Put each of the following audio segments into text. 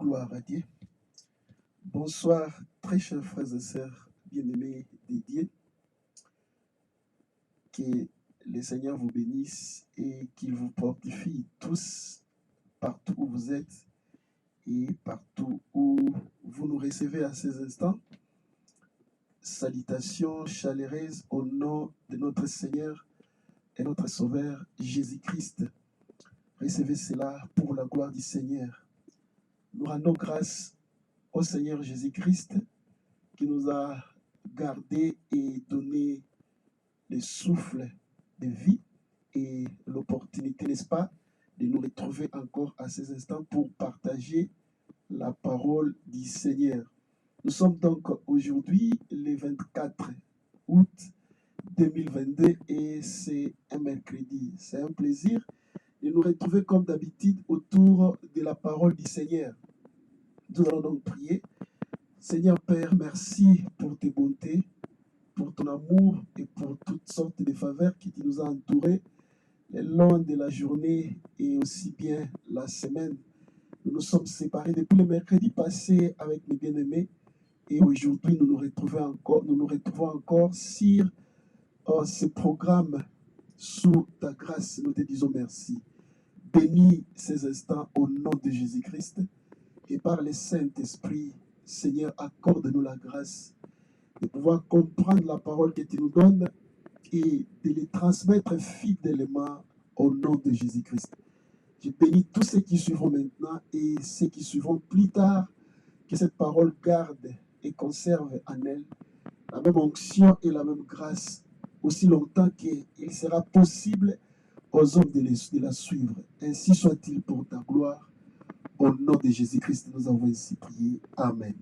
Gloire à Dieu. Bonsoir, très chers frères et sœurs bien-aimés de Dieu. Que le Seigneur vous bénisse et qu'il vous fortifie tous, partout où vous êtes et partout où vous nous recevez à ces instants. Salutations chaleureuses au nom de notre Seigneur et notre Sauveur Jésus-Christ. Recevez cela pour la gloire du Seigneur. Nous rendons grâce au Seigneur Jésus-Christ qui nous a gardés et donné le souffle de vie et l'opportunité, n'est-ce pas, de nous retrouver encore à ces instants pour partager la parole du Seigneur. Nous sommes donc aujourd'hui le 24 août 2022 et c'est un mercredi. C'est un plaisir de nous retrouver comme d'habitude autour de la parole du Seigneur. Nous allons donc prier. Seigneur Père, merci pour tes bontés, pour ton amour et pour toutes sortes de faveurs qui nous ont entourés le long de la journée et aussi bien la semaine. Nous nous sommes séparés depuis le mercredi passé avec mes bien-aimés et aujourd'hui nous nous retrouvons encore sur ce programme sous ta grâce. Nous te disons merci. Bénis ces instants au nom de Jésus-Christ et par le Saint-Esprit, Seigneur, accorde-nous la grâce de pouvoir comprendre la parole que tu nous donnes et de les transmettre fidèlement au nom de Jésus-Christ. Je bénis tous ceux qui suivront maintenant et ceux qui suivront plus tard, que cette parole garde et conserve en elle la même onction et la même grâce aussi longtemps qu'il sera possible aux hommes de la suivre. Ainsi soit-il pour ta gloire. Au nom de Jésus-Christ, nous avons ainsi prié. Amen.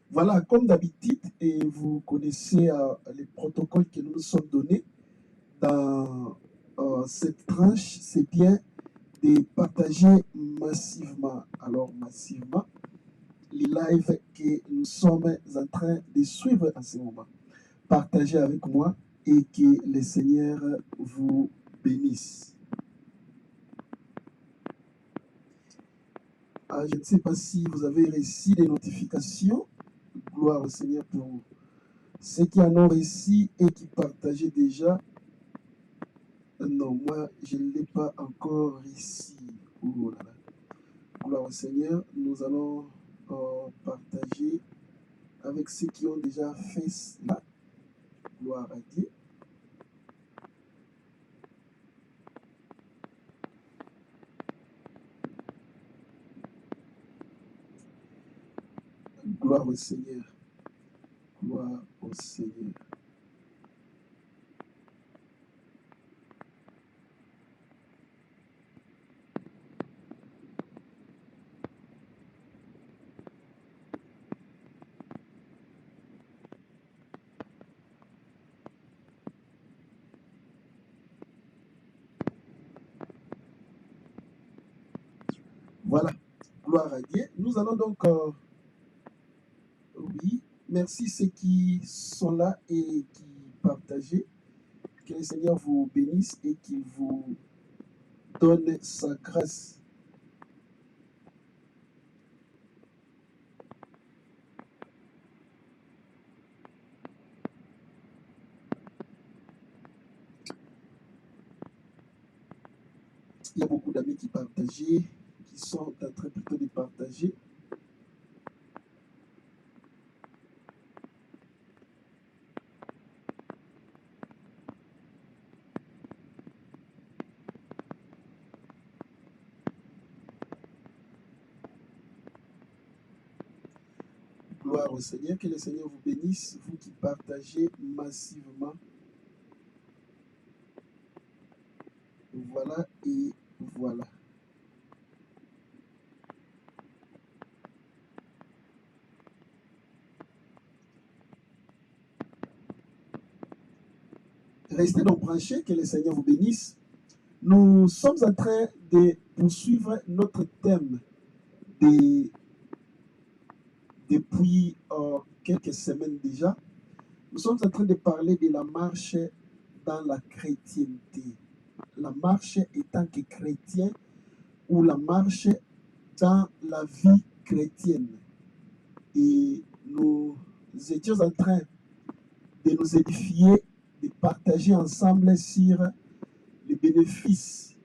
Voilà, comme d'habitude, et vous connaissez les protocoles que nous nous sommes donnés dans cette tranche, c'est bien de partager massivement, alors massivement, les lives que nous sommes en train de suivre en ce moment. Partagez avec moi et que le Seigneur vous bénisse. Je ne sais pas si vous avez reçu des notifications. Gloire au Seigneur pour ceux qui en ont reçu et qui partageaient déjà. Non, moi, je ne l'ai pas encore reçu. Oh là là. Gloire au Seigneur. Nous allons partager avec ceux qui ont déjà fait cela. Gloire à Dieu. Gloire au Seigneur. Gloire au Seigneur. Voilà. Gloire à Dieu. Nous allons donc... oui, merci ceux qui sont là et qui partagent. Que le Seigneur vous bénisse et qu'il vous donne sa grâce. Il y a beaucoup d'amis qui partageaient, qui sont en train plutôt de partager. Gloire au Seigneur, que le Seigneur vous bénisse, vous qui partagez massivement. Voilà et voilà. Restez donc branchés, que le Seigneur vous bénisse. Nous sommes en train de poursuivre notre thème depuis quelques semaines déjà. Nous sommes en train de parler de la marche dans la chrétienté. La marche étant que chrétien ou la marche dans la vie chrétienne. Et nous étions en train de nous édifier, de partager ensemble sur les bénéfices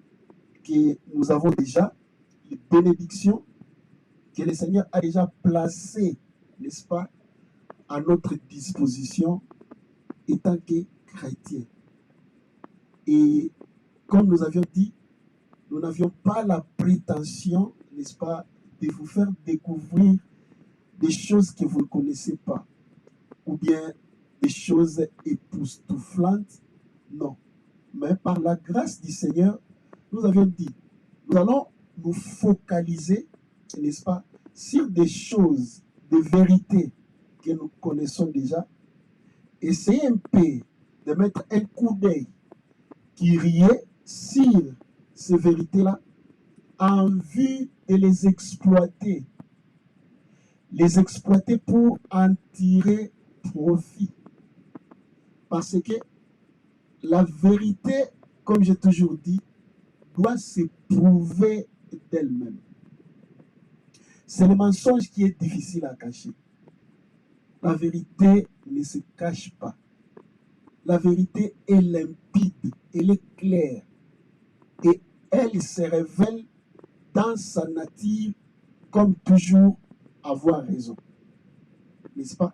que nous avons déjà, les bénédictions que le Seigneur a déjà placées, n'est-ce pas, à notre disposition étant que chrétiens. Et comme nous avions dit, nous n'avions pas la prétention, n'est-ce pas, de vous faire découvrir des choses que vous ne connaissez pas, ou bien des choses époustouflantes. Non. Mais par la grâce du Seigneur, nous avions dit, nous allons nous focaliser, n'est-ce pas, sur des choses, des vérités que nous connaissons déjà. Essayez un peu de mettre un coup d'œil qui riait sur ces vérités-là en vue de les exploiter pour en tirer profit. Parce que la vérité, comme j'ai toujours dit, doit se prouver d'elle-même. C'est le mensonge qui est difficile à cacher. La vérité ne se cache pas. La vérité est limpide, elle est claire. Et elle se révèle dans sa nature comme toujours avoir raison. N'est-ce pas?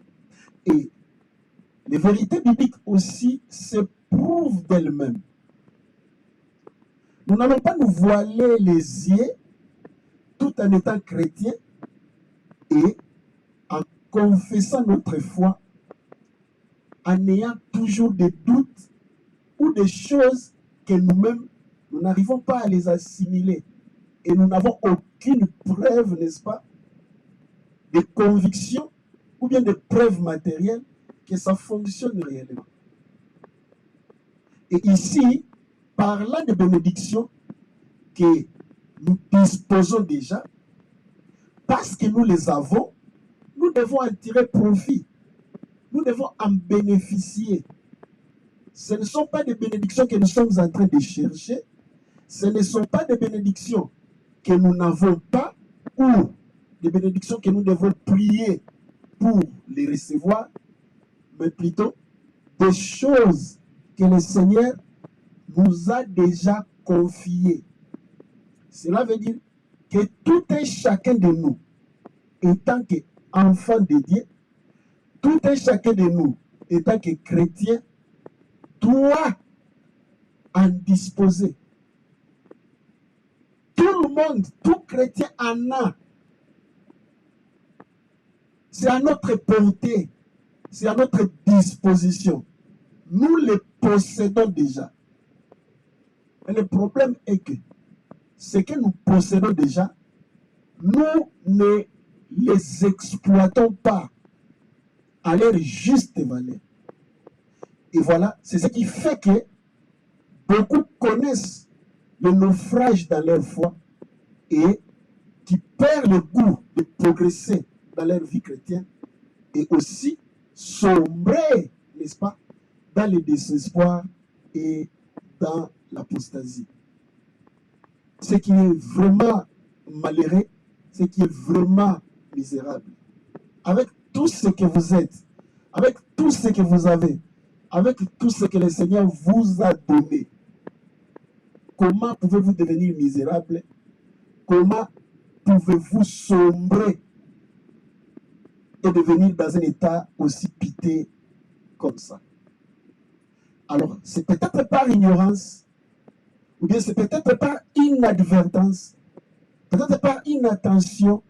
Et les vérités bibliques aussi se prouvent d'elles-mêmes. Nous n'allons pas nous voiler les yeux tout en étant chrétiens et en confessant notre foi, en ayant toujours des doutes ou des choses que nous-mêmes, nous n'arrivons pas à les assimiler. Et nous n'avons aucune preuve, n'est-ce pas, de conviction ou bien de preuves matérielles que ça fonctionne réellement. Et ici, parlant de bénédictions que nous disposons déjà, parce que nous les avons, nous devons en tirer profit. Nous devons en bénéficier. Ce ne sont pas des bénédictions que nous sommes en train de chercher. Ce ne sont pas des bénédictions que nous n'avons pas ou des bénédictions que nous devons prier pour les recevoir, mais plutôt des choses que le Seigneur nous a déjà confiées. Cela veut dire que tout un chacun de nous, étant qu'enfant de Dieu, tout un chacun de nous, étant que chrétien, doit en disposer. Tout le monde, tout chrétien en a. C'est à notre portée, c'est à notre disposition. Nous les possédons déjà. Mais le problème est que ce que nous possédons déjà, nous ne les exploitons pas à leur juste valeur. Et voilà, c'est ce qui fait que beaucoup connaissent le naufrage dans leur foi et qui perdent le goût de progresser dans leur vie chrétienne et aussi sombrer, n'est-ce pas, dans le désespoir et dans l'apostasie. Ce qui est vraiment malheureux, ce qui est vraiment misérable. Avec tout ce que vous êtes, avec tout ce que vous avez, avec tout ce que le Seigneur vous a donné, comment pouvez-vous devenir misérable? Comment pouvez-vous sombrer et devenir dans un état aussi piteux comme ça? Alors, c'est peut-être par ignorance, ou bien c'est peut-être par inadvertance, peut-être par inattention.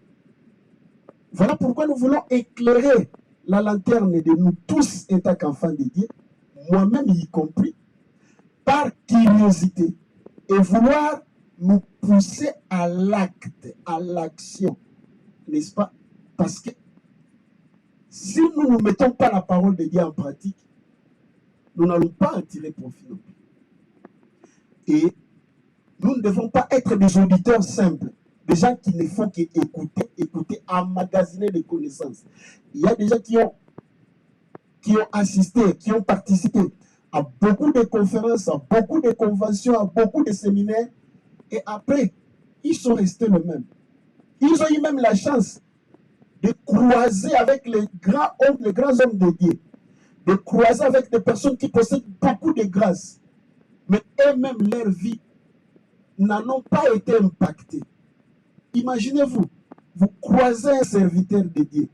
Voilà pourquoi nous voulons éclairer la lanterne de nous tous étant qu'enfants de Dieu, moi-même y compris, par curiosité, et vouloir nous pousser à l'acte, à l'action, n'est-ce pas? Parce que si nous ne mettons pas la parole de Dieu en pratique, nous n'allons pas en tirer profit non plus. Et nous ne devons pas être des auditeurs simples, des gens qui ne font qu'écouter, emmagasiner des connaissances. Il y a des gens qui ont assisté, qui ont participé à beaucoup de conférences, à beaucoup de conventions, à beaucoup de séminaires, et après, ils sont restés les mêmes. Ils ont eu même la chance de croiser avec les grands hommes de Dieu, de croiser avec des personnes qui possèdent beaucoup de grâce. Mais eux-mêmes, leur vie n'en ont pas été impactées. Imaginez-vous, vous croisez un serviteur de Dieu,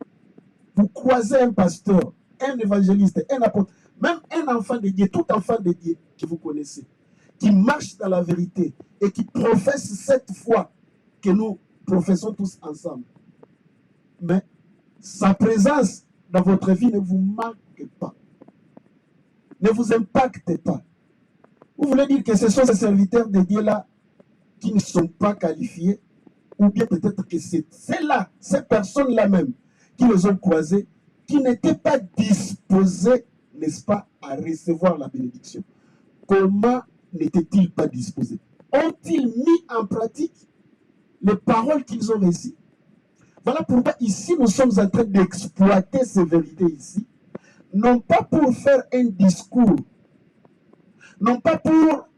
vous croisez un pasteur, un évangéliste, un apôtre, même un enfant de Dieu, tout enfant de Dieu que vous connaissez, qui marche dans la vérité et qui professe cette foi que nous professons tous ensemble. Mais sa présence dans votre vie ne vous marque pas, ne vous impacte pas. Vous voulez dire que ce sont ces serviteurs de Dieu-là qui ne sont pas qualifiés, ou bien peut-être que c'est là, ces personnes-là même, qui les ont croisés, qui n'étaient pas disposés, n'est-ce pas, à recevoir la bénédiction. Comment n'étaient-ils pas disposés? Ont-ils mis en pratique les paroles qu'ils ont reçues? Voilà pourquoi ici, nous sommes en train d'exploiter ces vérités ici, non pas pour faire un discours, non pas pour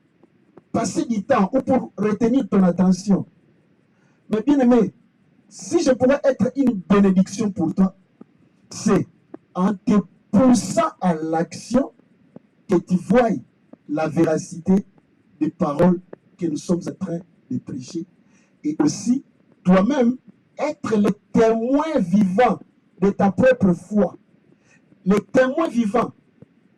passer du temps ou pour retenir ton attention. Mais bien aimé, si je pourrais être une bénédiction pour toi, c'est en te poussant à l'action que tu vois la véracité des paroles que nous sommes en train de prêcher. Et aussi, toi-même, être le témoin vivant de ta propre foi, le témoin vivant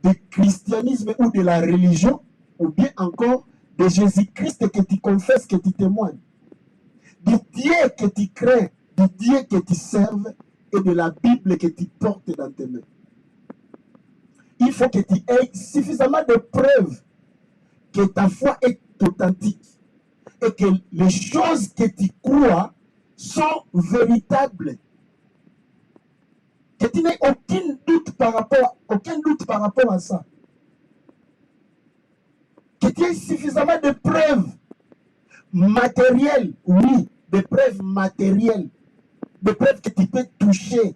du christianisme ou de la religion, ou bien encore de Jésus-Christ que tu confesses, que tu témoignes, du Dieu que tu crées, du Dieu que tu serves et de la Bible que tu portes dans tes mains. Il faut que tu aies suffisamment de preuves que ta foi est authentique et que les choses que tu crois sont véritables. Que tu n'aies aucun doute par rapport à ça. Que tu aies suffisamment de preuves matérielles, oui, des preuves matérielles, des preuves que tu peux toucher,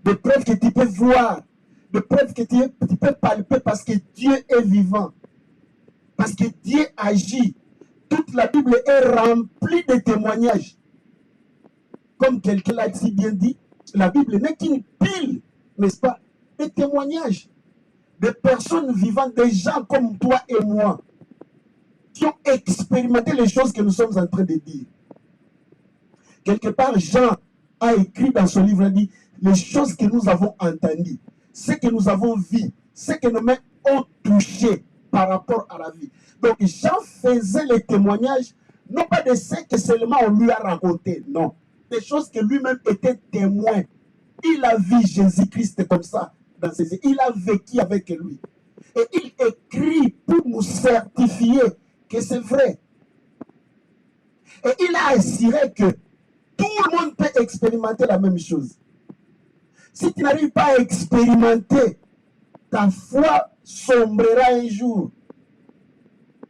des preuves que tu peux voir, des preuves que tu peux palper parce que Dieu est vivant, parce que Dieu agit. Toute la Bible est remplie de témoignages. Comme quelqu'un l'a si bien dit, la Bible n'est qu'une pile, n'est-ce pas, de témoignages de personnes vivantes, des gens comme toi et moi, qui ont expérimenté les choses que nous sommes en train de dire. Quelque part, Jean a écrit dans son livre, il dit, les choses que nous avons entendues, ce que nous avons vu, ce que nos mains ont touché par rapport à la vie. Donc, Jean faisait les témoignages, non pas de ce que seulement on lui a raconté, non. Des choses que lui-même était témoin. Il a vu Jésus-Christ comme ça dans ses yeux. Il a vécu avec lui. Et il écrit pour nous certifier que c'est vrai. Et il a assuré que tout le monde peut expérimenter la même chose. Si tu n'arrives pas à expérimenter, ta foi sombrera un jour.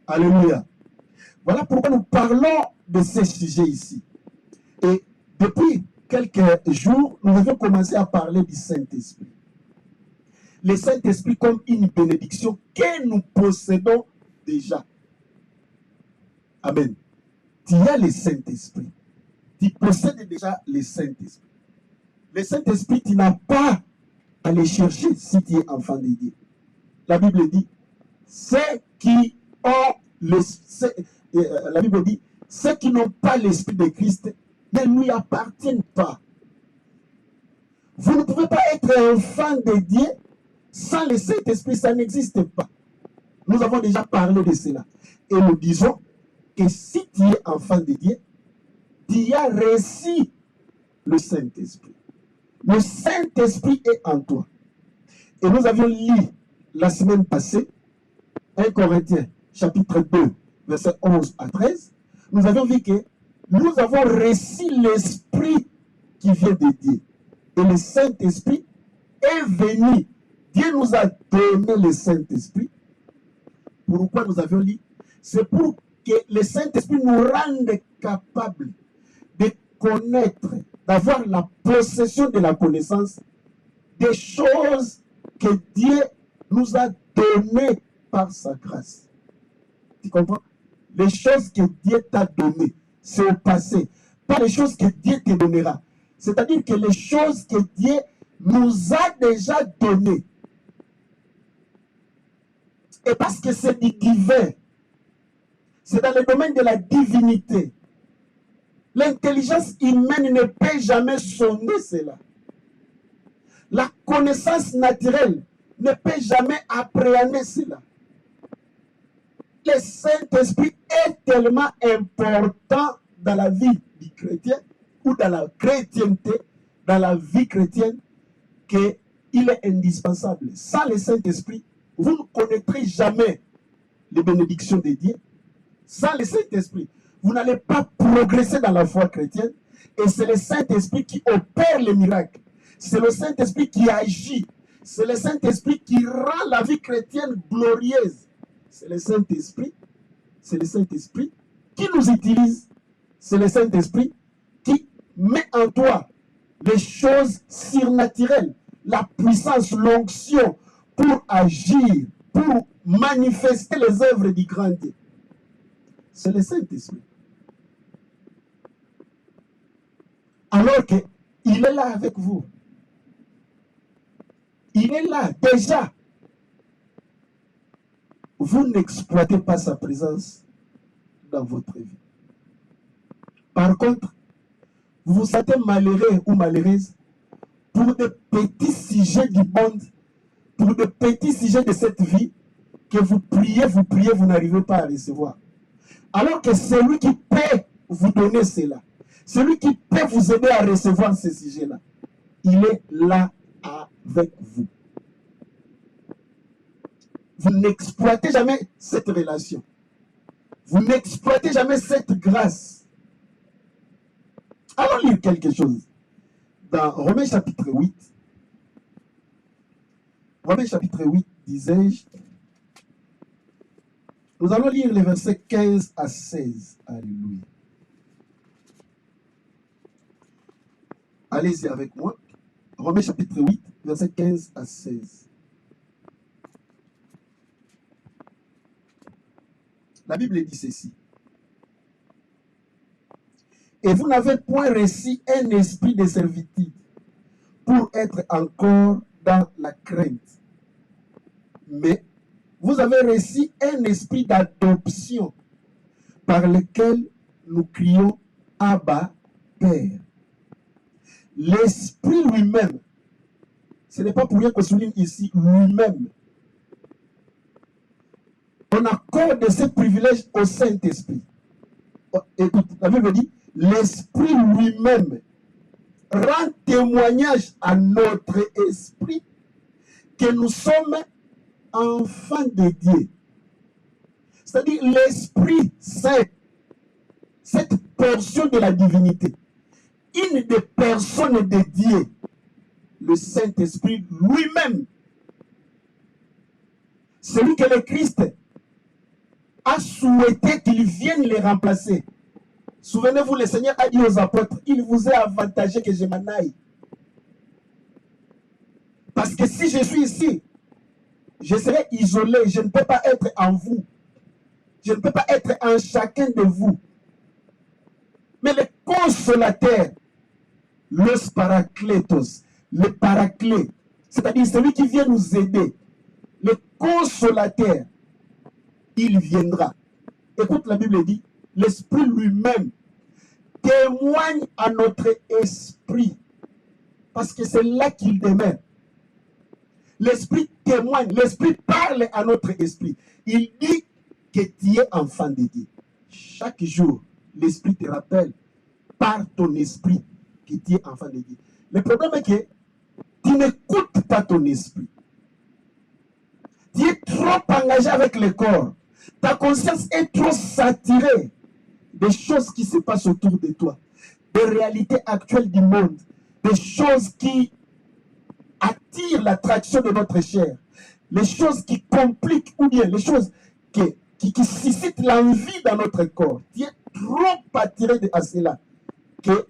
Alléluia. Voilà pourquoi nous parlons de ces sujets ici. Et depuis quelques jours, nous avons commencé à parler du Saint-Esprit. Le Saint-Esprit comme une bénédiction que nous possédons déjà. Amen. Tu as le Saint-Esprit. Tu possèdes déjà le Saint-Esprit. Le Saint-Esprit, tu n'as pas à le chercher si tu es enfant de Dieu. La Bible dit, ceux qui ont la Bible dit, ceux qui n'ont pas l'Esprit de Christ ne lui appartiennent pas. Vous ne pouvez pas être enfant de Dieu sans le Saint-Esprit, ça n'existe pas. Nous avons déjà parlé de cela. Et nous disons que si tu es enfant de Dieu, tu as reçu le Saint-Esprit. Le Saint-Esprit est en toi. Et nous avions lu la semaine passée 1 Corinthiens chapitre 2, versets 11 à 13. Nous avions vu que nous avons reçu l'Esprit qui vient de Dieu. Et le Saint-Esprit est venu. Dieu nous a donné le Saint-Esprit. Pourquoi nous avions lu? C'est pour que le Saint-Esprit nous rende capables de connaître, d'avoir la possession de la connaissance des choses que Dieu nous a données par sa grâce. Tu comprends? Les choses que Dieu t'a données, c'est au passé. pas les choses que Dieu te donnera. C'est-à-dire que les choses que Dieu nous a déjà données. Et parce que c'est du divin, c'est dans le domaine de la divinité. L'intelligence humaine ne peut jamais sonder cela. La connaissance naturelle ne peut jamais appréhender cela. Le Saint-Esprit est tellement important dans la vie du chrétien ou dans la chrétienté, dans la vie chrétienne, qu'il est indispensable. Sans le Saint-Esprit, vous ne connaîtrez jamais les bénédictions de Dieu. Sans le Saint-Esprit, vous n'allez pas progresser dans la foi chrétienne. Et c'est le Saint-Esprit qui opère les miracles. C'est le Saint-Esprit qui agit. C'est le Saint-Esprit qui rend la vie chrétienne glorieuse. C'est le Saint-Esprit. C'est le Saint-Esprit qui nous utilise. C'est le Saint-Esprit qui met en toi les choses surnaturelles, la puissance, l'onction pour agir, pour manifester les œuvres du grand Dieu. C'est le Saint-Esprit. Alors qu'il est là avec vous. Il est là déjà. Vous n'exploitez pas sa présence dans votre vie. Par contre, vous vous sentez malheureux ou malheureuse pour des petits sujets du monde, pour des petits sujets de cette vie que vous priez, vous n'arrivez pas à recevoir. Alors que celui qui peut vous donner cela, celui qui peut vous aider à recevoir ces sujets-là, il est là avec vous. Vous n'exploitez jamais cette relation. Vous n'exploitez jamais cette grâce. Allons lire quelque chose. Dans Romains chapitre 8. Romains chapitre 8, disais-je. Nous allons lire les versets 15 à 16. Alléluia. Allez-y avec moi. Romains chapitre 8, versets 15 à 16. La Bible dit ceci. Et vous n'avez point reçu un esprit de servitude pour être encore dans la crainte. Mais vous avez reçu un esprit d'adoption par lequel nous crions Abba, Père. L'esprit lui-même, ce n'est pas pour rien qu'on souligne ici lui-même. On accorde ce privilège au Saint-Esprit. Écoute, la Bible dit, l'Esprit lui-même rend témoignage à notre esprit que nous sommes enfants de Dieu. C'est-à-dire l'Esprit Saint, cette portion de la divinité, une des personnes de Dieu, le Saint-Esprit lui-même, celui que le Christ a souhaité qu'il vienne les remplacer. Souvenez-vous, le Seigneur a dit aux apôtres, il vous est avantagé que je m'en aille. Parce que si je suis ici, je serai isolé, je ne peux pas être en vous. Je ne peux pas être en chacun de vous. Mais le consolateur, le paraclétos, le paraclet, c'est-à-dire celui qui vient nous aider, le consolateur, il viendra. Écoute, la Bible dit, l'Esprit lui-même témoigne à notre esprit. Parce que c'est là qu'il demeure. L'Esprit témoigne, l'Esprit parle à notre esprit. Il dit que tu es enfant de Dieu. Chaque jour, l'Esprit te rappelle par ton esprit que tu es enfant de Dieu. Le problème est que tu n'écoutes pas ton esprit. Tu es trop engagé avec le corps. Ta conscience est trop saturée des choses qui se passent autour de toi, des réalités actuelles du monde, des choses qui attirent l'attraction de notre chair, les choses qui compliquent ou bien les choses qui suscitent l'envie dans notre corps. Tu es trop attiré à cela que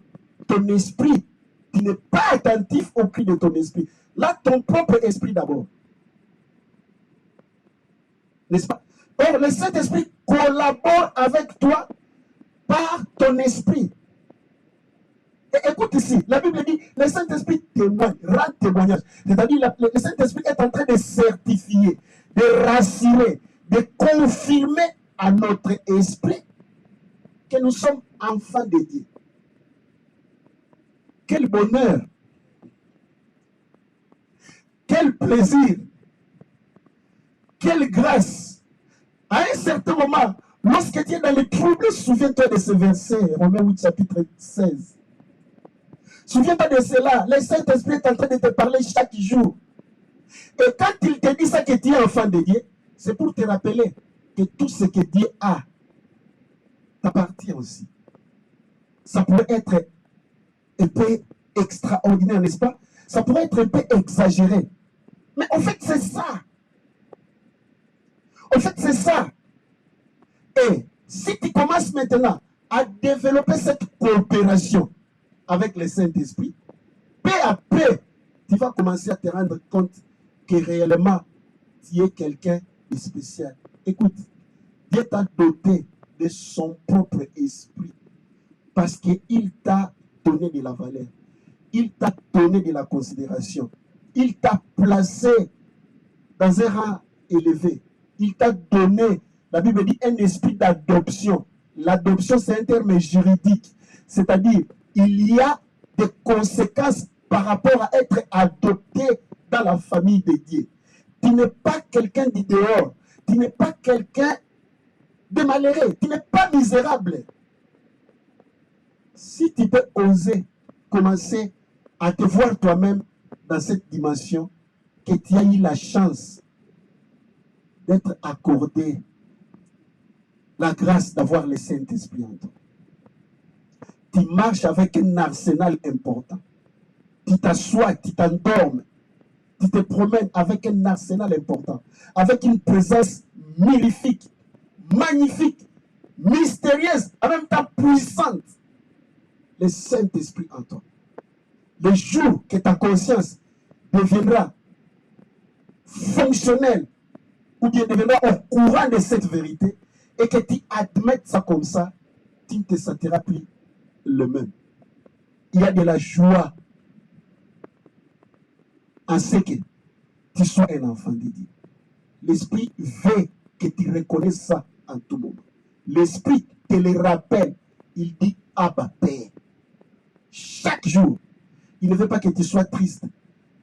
ton esprit, tu n'es pas attentif au cri de ton esprit. Là, ton propre esprit d'abord. N'est-ce pas? Or, le Saint-Esprit collabore avec toi par ton esprit. Et écoute ici, la Bible dit, le Saint-Esprit témoigne, rend témoignage. C'est-à-dire, le Saint-Esprit est en train de certifier, de rassurer, de confirmer à notre esprit que nous sommes enfants de Dieu. Quel bonheur, quel plaisir, quelle grâce. À un certain moment, lorsque tu es dans les troubles, souviens-toi de ce verset, Romains 8, chapitre 16. Souviens-toi de cela. Le Saint-Esprit est en train de te parler chaque jour. Et quand il te dit ça que tu es enfant de Dieu, c'est pour te rappeler que tout ce que Dieu a t'appartient aussi. Ça pourrait être un peu extraordinaire, n'est-ce pas? Ça pourrait être un peu exagéré. Mais en fait, c'est ça. En fait, c'est ça. Et si tu commences maintenant à développer cette coopération avec le Saint-Esprit, peu à peu, tu vas commencer à te rendre compte que réellement, tu es quelqu'un de spécial. Écoute, Dieu t'a doté de son propre esprit parce qu'il t'a donné de la valeur. Il t'a donné de la considération. Il t'a placé dans un rang élevé. Il t'a donné, la Bible dit, un esprit d'adoption. L'adoption, c'est un terme juridique. C'est-à-dire, il y a des conséquences par rapport à être adopté dans la famille de Dieu. Tu n'es pas quelqu'un du dehors. Tu n'es pas quelqu'un de malheureux. Tu n'es pas misérable. Si tu peux oser commencer à te voir toi-même dans cette dimension, que tu as eu la chance d'être accordé la grâce d'avoir le Saint-Esprit en toi. Tu marches avec un arsenal important. Tu t'assois, tu t'endormes, tu te promènes avec un arsenal important, avec une présence mirifique, magnifique, mystérieuse, en même temps puissante. Le Saint-Esprit en toi. Le jour que ta conscience deviendra fonctionnelle, ou bien deviendra au courant de cette vérité, et que tu admettes ça comme ça, tu ne te sentiras plus le même. Il y a de la joie en ce que tu sois un enfant de Dieu. L'Esprit veut que tu reconnaisses ça en tout moment. L'Esprit te le rappelle. Il dit Abba Père. Chaque jour, il ne veut pas que tu sois triste.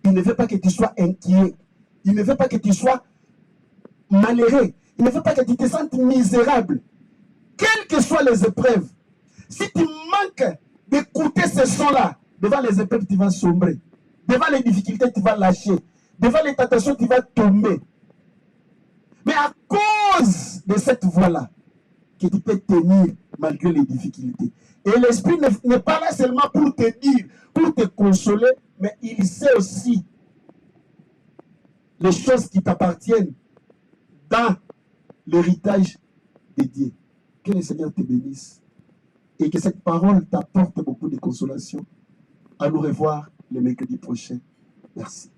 Il ne veut pas que tu sois inquiet. Il ne veut pas que tu sois malheureux. Il ne veut pas que tu te sentes misérable. Quelles que soient les épreuves, si tu manques d'écouter ce son-là, devant les épreuves, tu vas sombrer. Devant les difficultés, tu vas lâcher. Devant les tentations, tu vas tomber. Mais à cause de cette voie-là, que tu peux tenir malgré les difficultés. Et l'Esprit n'est pas là seulement pour te dire, pour te consoler, mais il sait aussi les choses qui t'appartiennent dans l'héritage de Dieu. Que le Seigneur te bénisse et que cette parole t'apporte beaucoup de consolation. À nous revoir le mercredi prochain. Merci.